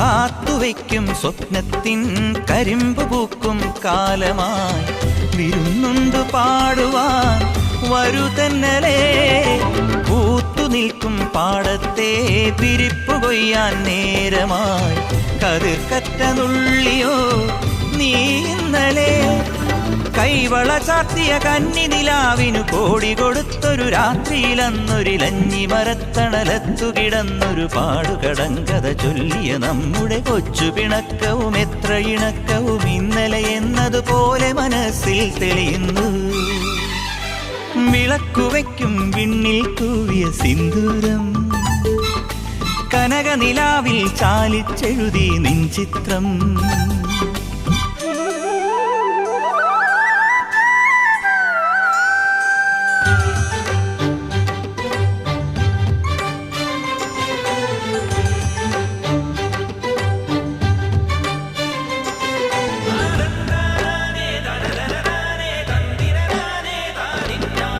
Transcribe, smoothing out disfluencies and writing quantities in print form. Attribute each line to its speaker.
Speaker 1: കാത്തുവയ്ക്കും സ്വപ്നത്തിൻ കരിമ്പ് പൂക്കും കാലമായി വിരുന്നുണ്ട് പാടുവാൻ വരുതന്നലേ പൂത്തു നിൽക്കും പാടത്തെ പിരിപ്പു കൊയ്യാൻ നേരമായി കതിർക്കറ്റ നുള്ളിയോ നീ ഇന്നലെ കൈവള ചാർത്തിയ കന്നി നിലാവിനു കോടി കൊടുത്തൊരു രാത്രിയിലന്നൊരിലഞ്ഞി മരത്തണലത്തു കിടന്നൊരു പാടുകടങ്കഥ ചൊല്ലിയ നമ്മുടെ കൊച്ചു പിണക്കവും എത്ര ഇണക്കവും ഇന്നലെ എന്നതുപോലെ മനസ്സിൽ തെളിയുന്നു വിളക്കുവയ്ക്കും വിണ്ണിൽ തൂവിയ സിന്ദൂരം കനകനിലാവിൽ ചാലിച്ചെഴുതി നിൻ ചിത്രം